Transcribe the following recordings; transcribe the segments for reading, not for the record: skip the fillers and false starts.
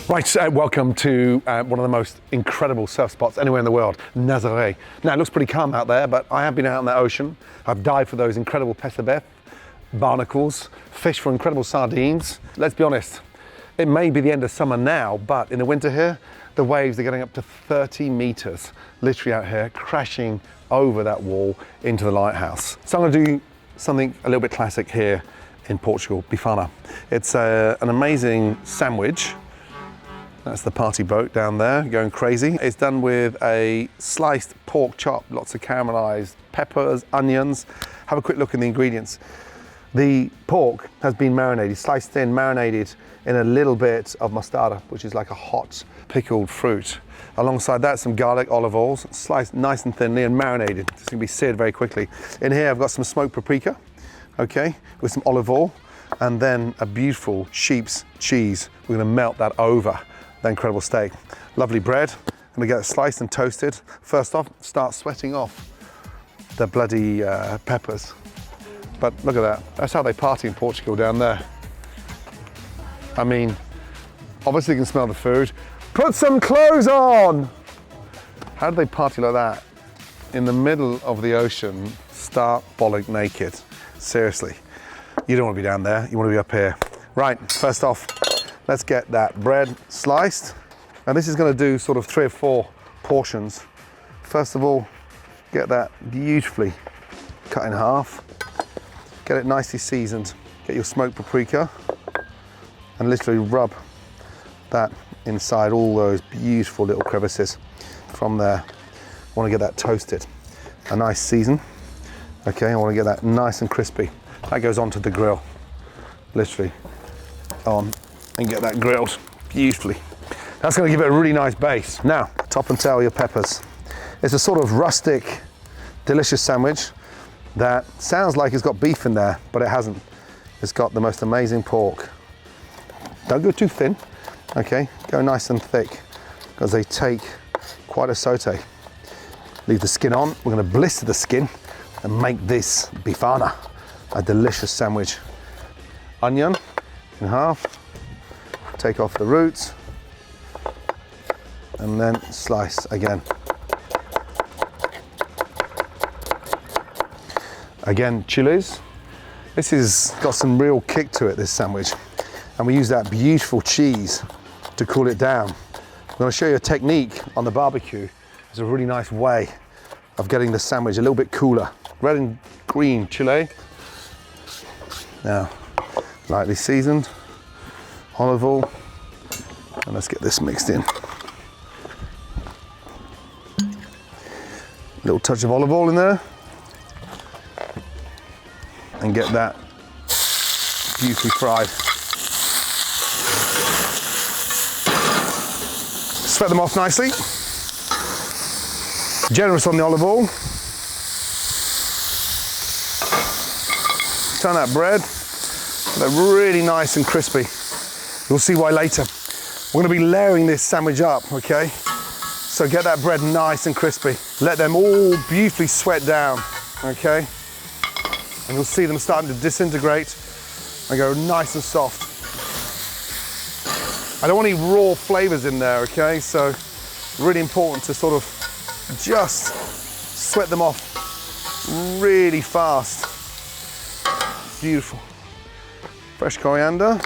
Right, welcome to one of the most incredible surf spots anywhere in the world, Nazaré. Now, it looks pretty calm out there, but I have been out in the ocean. I've dived for those incredible pecebeth, barnacles, fished for incredible sardines. Let's be honest, it may be the end of summer now, but in the winter here, the waves are getting up to 30 meters, literally out here, crashing over that wall into the lighthouse. So I'm gonna do something a little bit classic here in Portugal, Bifana. It's an amazing sandwich. That's the party boat down there, going crazy. It's done with a sliced pork chop, lots of caramelized peppers, onions. Have a quick look at the ingredients. The pork has been marinated, sliced thin, marinated in a little bit of mostarda, which is like a hot pickled fruit. Alongside that, some garlic, olive oils, sliced nice and thinly and marinated. It's gonna be seared very quickly. In here, I've got some smoked paprika, okay, with some olive oil, and then a beautiful sheep's cheese. We're gonna melt that over the incredible steak. Lovely bread. I'm gonna get it sliced and toasted. First off, start sweating off the bloody peppers. But look at that. That's how they party in Portugal down there. I mean, obviously you can smell the food. Put some clothes on! How do they party like that? In the middle of the ocean, stark bollock naked. Seriously. You don't want to be down there, you want to be up here. Right, first off, let's get that bread sliced. And this is going to do sort of 3 or 4 portions. First of all, get that beautifully cut in half. Get it nicely seasoned. Get your smoked paprika and literally rub that inside all those beautiful little crevices. From there, I want to get that toasted. A nice season. Okay, I want to get that nice and crispy. That goes onto the grill, literally on, and get that grilled beautifully. That's going to give it a really nice base. Now, top and tail your peppers. It's a sort of rustic, delicious sandwich that sounds like it's got beef in there, but it hasn't. It's got the most amazing pork. Don't go too thin, okay? Go nice and thick, because they take quite a saute. Leave the skin on. We're going to blister the skin and make this Bifana, a delicious sandwich. Onion in half. Take off the roots and then slice again. Again, chilies. This has got some real kick to it, this sandwich. And we use that beautiful cheese to cool it down. I'm going to show you a technique on the barbecue. It's a really nice way of getting the sandwich a little bit cooler. Red and green chili. Now, lightly seasoned. Olive oil, and let's get this mixed in. Little touch of olive oil in there, and get that beautifully fried. Spread them off nicely. Generous on the olive oil. Turn that bread, they're really nice and crispy. You'll see why later. We're gonna be layering this sandwich up, okay? So get that bread nice and crispy. Let them all beautifully sweat down, okay? And you'll see them starting to disintegrate and go nice and soft. I don't want any raw flavors in there, okay? So really important to sort of just sweat them off really fast. Beautiful. Fresh coriander.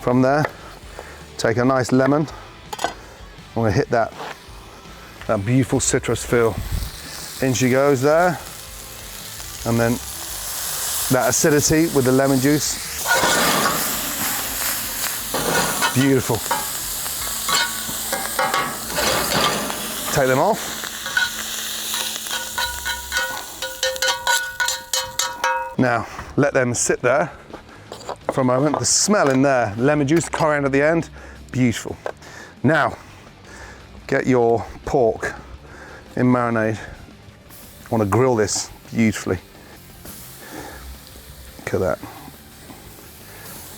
From there, take a nice lemon. I'm gonna hit that beautiful citrus feel. In she goes there. And then that acidity with the lemon juice. Beautiful. Take them off. Now, let them sit there for a moment. The smell in there, lemon juice, coriander at the end, beautiful. Now, get your pork in marinade. I want to grill this beautifully. Look at that.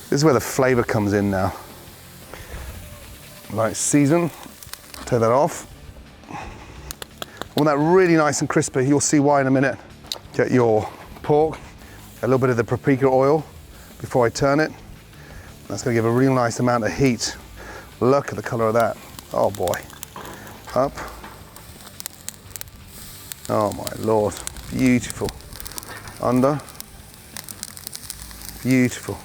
This is where the flavor comes in now. Right, season, take that off. I want that really nice and crispy. You'll see why in a minute. Get your pork, a little bit of the paprika oil, before I turn it. That's gonna give a real nice amount of heat. Look at the color of that. Oh boy. Up. Oh my Lord, beautiful. Under. Beautiful.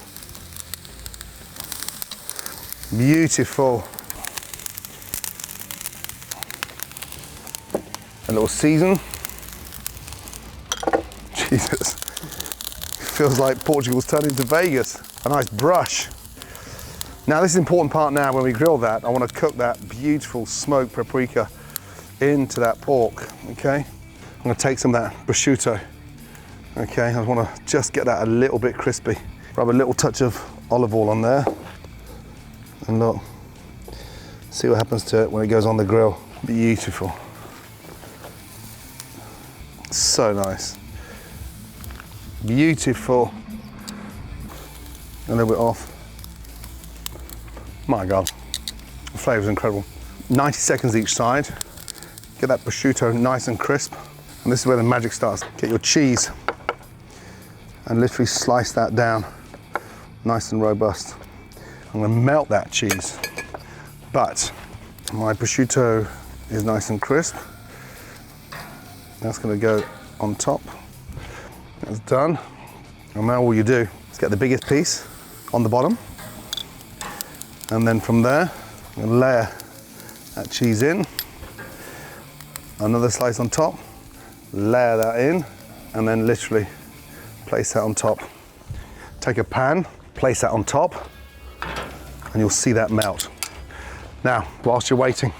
Beautiful. A little season. Jesus. Feels like Portugal's turned into Vegas. A nice brush. Now this is the important part now when we grill that. I want to cook that beautiful smoked paprika into that pork, okay? I'm going to take some of that prosciutto, okay? I want to just get that a little bit crispy. Rub a little touch of olive oil on there. And look, see what happens to it when it goes on the grill. Beautiful. So nice. Beautiful. A little bit off. My God, the flavor's incredible. 90 seconds each side. Get that prosciutto nice and crisp. And this is where the magic starts. Get your cheese and literally slice that down, nice and robust. I'm gonna melt that cheese, but my prosciutto is nice and crisp. That's gonna go on top. That's done. And now all you do is get the biggest piece on the bottom. And then from there, I'm gonna layer that cheese in. Another slice on top, layer that in, and then literally place that on top. Take a pan, place that on top, and you'll see that melt. Now, whilst you're waiting,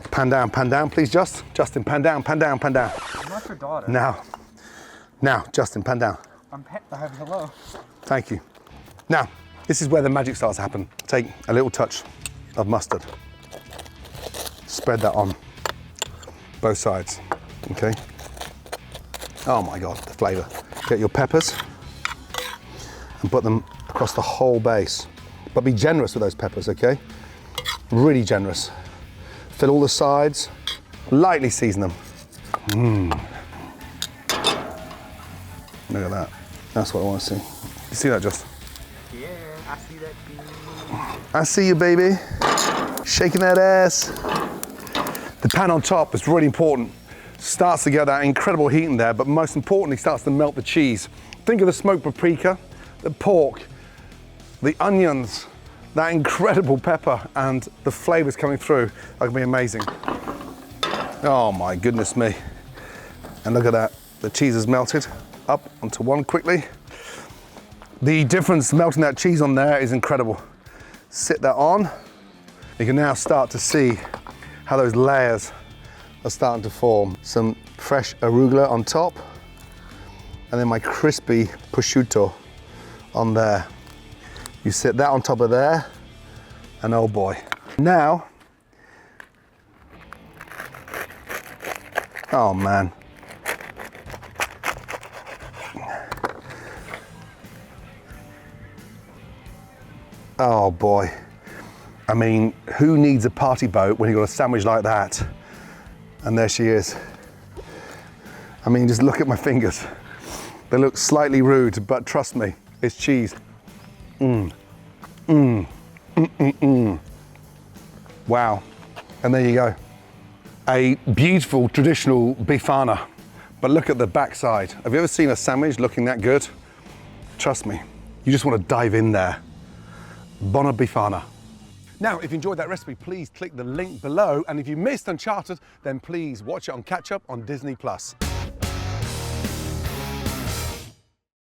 pan down, please, Justin, pan down, pan down, pan down. I'm not your daughter. Now, Justin, pan down. Hello. Thank you. Now, this is where the magic starts to happen. Take a little touch of mustard. Spread that on both sides, okay? Oh my God, the flavor. Get your peppers and put them across the whole base. But be generous with those peppers, okay? Really generous. Fill all the sides, lightly season them. Look at that. That's what I want to see. You see that, Justin? Yeah, I see that. I see you, baby. Shaking that ass. The pan on top is really important. Starts to get that incredible heat in there, but most importantly, starts to melt the cheese. Think of the smoked paprika, the pork, the onions, that incredible pepper, and the flavors coming through are gonna be amazing. Oh my goodness me. And look at that, the cheese is melted up onto one quickly. The difference melting that cheese on there is incredible. Sit that on. You can now start to see how those layers are starting to form. Some fresh arugula on top, and then my crispy prosciutto on there. You sit that on top of there, and oh boy. Now, oh man. Oh boy. I mean, who needs a party boat when you've got a sandwich like that? And there she is. I mean, just look at my fingers. They look slightly rude, but trust me, it's cheese. Wow. And there you go. A beautiful traditional Bifana. But look at the backside. Have you ever seen a sandwich looking that good? Trust me, you just want to dive in there. Bona Bifana. Now, if you enjoyed that recipe, please click the link below. And if you missed Uncharted, then please watch it on catch up on Disney+.